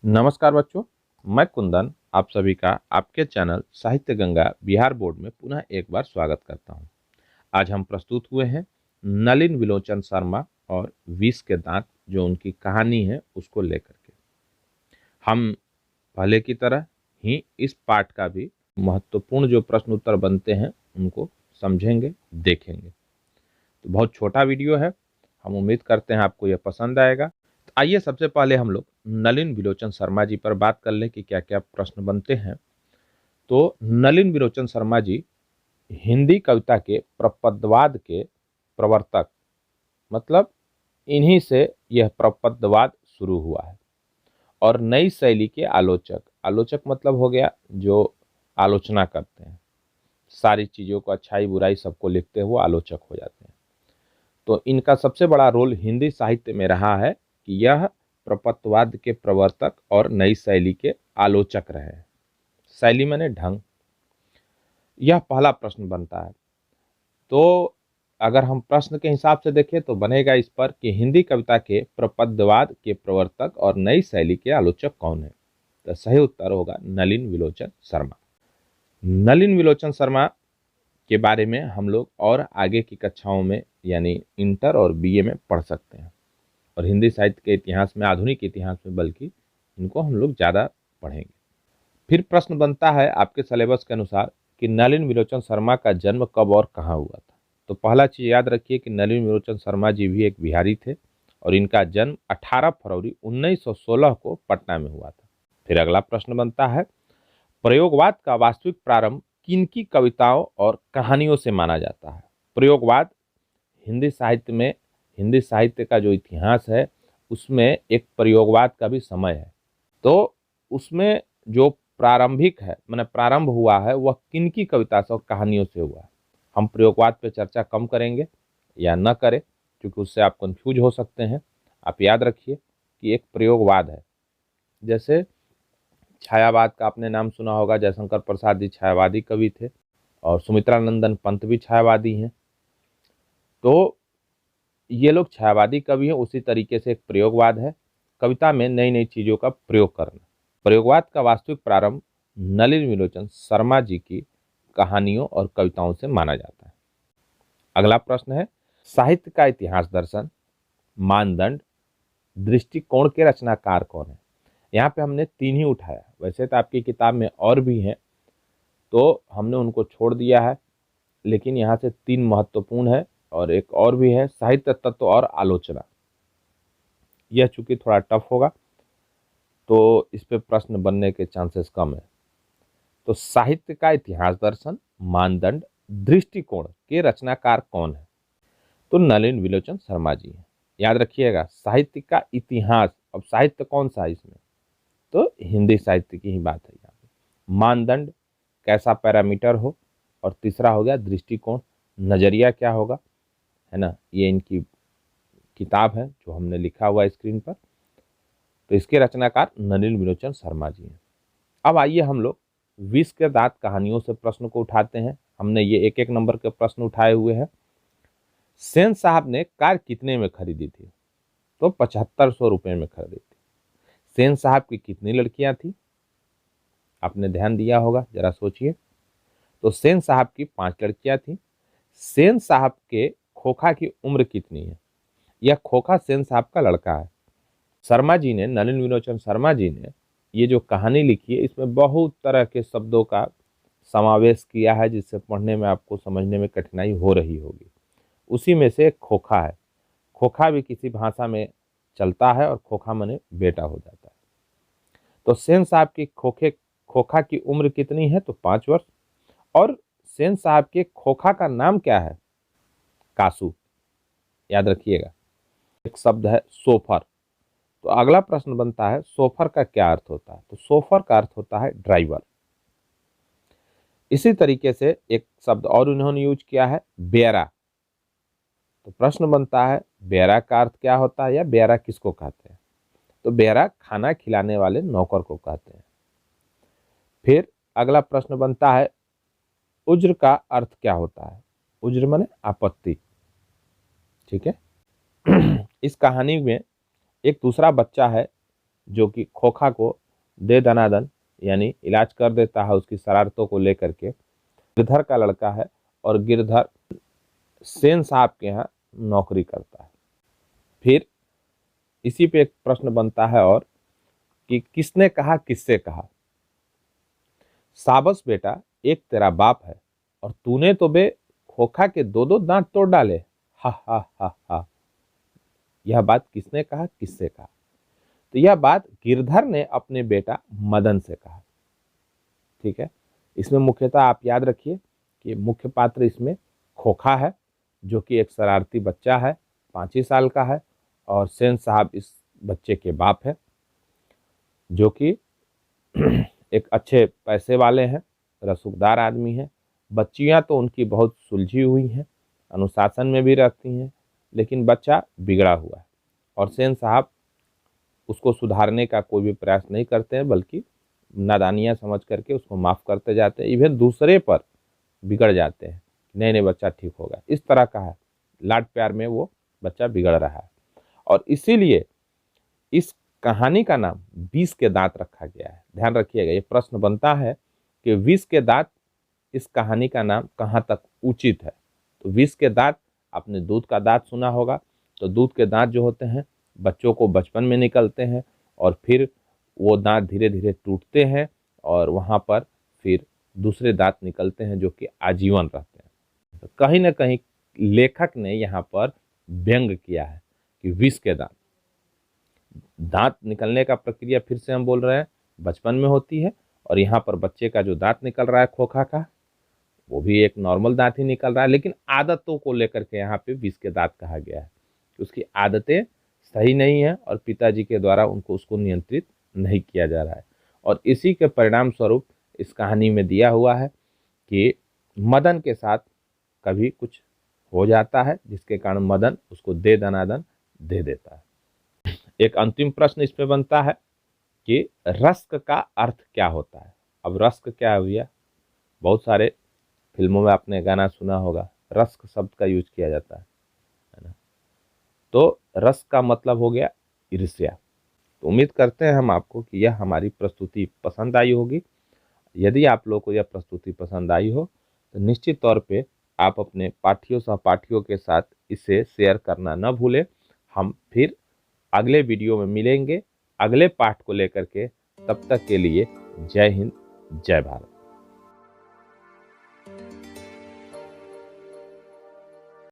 नमस्कार बच्चों, मैं कुंदन आप सभी का आपके चैनल साहित्य गंगा बिहार बोर्ड में पुनः एक बार स्वागत करता हूं। आज हम प्रस्तुत हुए हैं नलिन विलोचन शर्मा और विष के दांत, जो उनकी कहानी है उसको लेकर के। हम पहले की तरह ही इस पाठ का भी महत्वपूर्ण जो प्रश्न उत्तर बनते हैं उनको समझेंगे, देखेंगे। तो बहुत छोटा वीडियो है, हम उम्मीद करते हैं आपको यह पसंद आएगा। तो आइए सबसे पहले हम लोग नलिन विलोचन शर्मा जी पर बात कर लें कि क्या क्या प्रश्न बनते हैं। तो नलिन विलोचन शर्मा जी हिंदी कविता के प्रपदवाद के प्रवर्तक, मतलब इन्हीं से यह प्रपदवाद शुरू हुआ है, और नई शैली के आलोचक। आलोचक मतलब हो गया जो आलोचना करते हैं, सारी चीज़ों को अच्छाई बुराई सबको लिखते हुए आलोचक हो जाते हैं। तो इनका सबसे बड़ा रोल हिंदी साहित्य में रहा है कि यह प्रपत्ववाद के प्रवर्तक और नई शैली के आलोचक रहे हैं। शैली माने ढंग। यह पहला प्रश्न बनता है। तो अगर हम प्रश्न के हिसाब से देखें तो बनेगा इस पर कि हिंदी कविता के प्रपद्यवाद के प्रवर्तक और नई शैली के आलोचक कौन है। तो सही उत्तर होगा नलिन विलोचन शर्मा। नलिन विलोचन शर्मा के बारे में हम लोग और आगे की कक्षाओं में यानी इंटर और बीए में पढ़ सकते हैं, और हिंदी साहित्य के इतिहास में, आधुनिक इतिहास में बल्कि इनको हम लोग ज़्यादा पढ़ेंगे। फिर प्रश्न बनता है आपके सिलेबस के अनुसार कि नलिन विलोचन शर्मा का जन्म कब और कहाँ हुआ था। तो पहला चीज़ याद रखिए कि नलिन विलोचन शर्मा जी भी एक बिहारी थे, और इनका जन्म 18 फरवरी 1916 को पटना में हुआ था। फिर अगला प्रश्न बनता है, प्रयोगवाद का वास्तविक प्रारंभ किनकी कविताओं और कहानियों से माना जाता है। प्रयोगवाद हिंदी साहित्य में, हिंदी साहित्य का जो इतिहास है उसमें एक प्रयोगवाद का भी समय है। तो उसमें जो प्रारंभिक है, माने प्रारंभ हुआ है, वह किनकी कविता से और कहानियों से हुआ है। हम प्रयोगवाद पे चर्चा कम करेंगे या न करें, क्योंकि उससे आप कंफ्यूज हो सकते हैं। आप याद रखिए कि एक प्रयोगवाद है, जैसे छायावाद का आपने नाम सुना होगा, जयशंकर प्रसाद जी छायावादी कवि थे, और सुमित्रा नंदन पंत भी छायावादी हैं। तो ये लोग छायावादी कवि हैं। उसी तरीके से एक प्रयोगवाद है, कविता में नई नई चीज़ों का प्रयोग करना। प्रयोगवाद का वास्तविक प्रारंभ नलिन विलोचन शर्मा जी की कहानियों और कविताओं से माना जाता है। अगला प्रश्न है, साहित्य का इतिहास दर्शन, मानदंड, दृष्टिकोण के रचनाकार कौन है। यहाँ पे हमने तीन ही उठाया, वैसे तो आपकी किताब में और भी हैं, तो हमने उनको छोड़ दिया है, लेकिन यहाँ से तीन महत्वपूर्ण है, और एक और भी है, साहित्य तत्व और आलोचना। यह चूंकि थोड़ा टफ होगा तो इस पे प्रश्न बनने के चांसेस कम है। तो साहित्य का इतिहास दर्शन, मानदंड, दृष्टिकोण के रचनाकार कौन है। तो नलिन विलोचन शर्मा जी हैं। याद रखिएगा, साहित्य का इतिहास। अब साहित्य कौन सा है इसमें, तो हिंदी साहित्य की ही बात है यहाँ पे। मानदंड, कैसा पैरामीटर हो, और तीसरा हो गया दृष्टिकोण, नजरिया क्या होगा, है ना। ये इनकी किताब है जो हमने लिखा हुआ है स्क्रीन पर। तो इसके रचनाकार नलिन विलोचन शर्मा जी हैं। अब आइए हम लोग विष के दांत कहानियों से प्रश्न को उठाते हैं। हमने ये एक एक नंबर के प्रश्न उठाए हुए हैं। सेन साहब ने कार कितने में खरीदी थी। तो 7500 रुपये में खरीदी थी। सेन साहब की कितनी लड़कियां थी, आपने ध्यान दिया होगा, जरा सोचिए। तो सेन साहब की 5 लड़कियां थी। सेन साहब के खोखा की उम्र कितनी है। यह खोखा सेन साहब का लड़का है। शर्मा जी ने, नलिन विलोचन शर्मा जी ने ये जो कहानी लिखी है, इसमें बहुत तरह के शब्दों का समावेश किया है, जिससे पढ़ने में आपको समझने में कठिनाई हो रही होगी। उसी में से एक खोखा है। खोखा भी किसी भाषा में चलता है, और खोखा माने बेटा हो जाता है। तो सेन साहब की खोखा की उम्र कितनी है, तो 5 वर्ष। और सेन साहब के खोखा का नाम क्या है, कासू। याद रखिएगा। एक शब्द है सोफर। तो अगला प्रश्न बनता है, सोफर का क्या अर्थ होता है। तो सोफर का अर्थ होता है ड्राइवर। इसी तरीके से एक शब्द और उन्होंने यूज किया है, बेरा। तो प्रश्न बनता है, बेरा का अर्थ क्या होता है, या बेरा किसको कहते हैं। तो बेरा खाना खिलाने वाले नौकर को कहते हैं। फिर अगला प्रश्न बनता है, उज्र का अर्थ क्या होता है। उज्र माने आपत्ति। ठीक है। इस कहानी में एक दूसरा बच्चा है जो कि खोखा को दे दनादन यानी इलाज कर देता है उसकी शरारतों को लेकर के। गिरधर का लड़का है और गिरधर सेन साहब के यहाँ नौकरी करता है। फिर इसी पे एक प्रश्न बनता है और कि किसने कहा किससे कहा। साबस बेटा एक तेरा बाप है और तूने तो बे खोखा के दो दो दांत तोड़ डाले। हा हा हा हा। यह बात किसने कहा किससे कहा? तो यह बात गिरधर ने अपने बेटा मदन से कहा। ठीक है। इसमें मुख्यतः आप याद रखिए कि मुख्य पात्र इसमें खोखा है जो कि एक शरारती बच्चा है, 5 ही साल का है, और सेन साहब इस बच्चे के बाप है जो कि एक अच्छे पैसे वाले हैं, रसूखदार आदमी हैं। बच्चियां तो उनकी बहुत सुलझी हुई हैं, अनुशासन में भी रहती हैं, लेकिन बच्चा बिगड़ा हुआ है और सेन साहब उसको सुधारने का कोई भी प्रयास नहीं करते हैं, बल्कि नादानियां समझ करके उसको माफ़ करते जाते हैं। इवन दूसरे पर बिगड़ जाते हैं, नहीं नहीं बच्चा ठीक होगा, इस तरह का है। लाड प्यार में वो बच्चा बिगड़ रहा है और इसीलिए इस कहानी का नाम 20 के दांत रखा गया है। ध्यान रखिएगा, ये प्रश्न बनता है कि 20 के दांत इस कहानी का नाम कहाँ तक उचित है। तो 20 के दांत, आपने दूध का दांत सुना होगा, तो दूध के दांत जो होते हैं बच्चों को बचपन में निकलते हैं और फिर वो दांत धीरे धीरे टूटते हैं और वहाँ पर फिर दूसरे दांत निकलते हैं जो कि आजीवन रहते हैं। तो कहीं ना कहीं लेखक ने यहाँ पर व्यंग किया है कि 20 के दांत, दांत निकलने का प्रक्रिया फिर से हम बोल रहे हैं बचपन में होती है, और यहाँ पर बच्चे का जो दांत निकल रहा है खोखा का, वो भी एक नॉर्मल दांत ही निकल रहा है, लेकिन आदतों को लेकर के यहाँ पे 20 के दांत कहा गया है कि उसकी आदतें सही नहीं है और पिताजी के द्वारा उसको नियंत्रित नहीं किया जा रहा है। और इसी के परिणाम स्वरूप इस कहानी में दिया हुआ है कि मदन के साथ कभी कुछ हो जाता है जिसके कारण मदन उसको दे दनादन दे देता है। एक अंतिम प्रश्न इस पे बनता है कि रस्क का अर्थ क्या होता है। अब रस्क क्या है भैया? बहुत सारे फिल्मों में आपने गाना सुना होगा, रस्क शब्द का यूज किया जाता है ना। तो रस्क का मतलब हो गया ईर्ष्या। तो उम्मीद करते हैं हम आपको कि यह हमारी प्रस्तुति पसंद आई होगी। यदि आप लोग को यह प्रस्तुति पसंद आई हो तो निश्चित तौर पे आप अपने पाठियों सहपाठियों के साथ इसे शेयर करना न भूलें। हम फिर अगले वीडियो में मिलेंगे अगले पाठ को लेकर के। तब तक के लिए जय हिंद, जय भारत।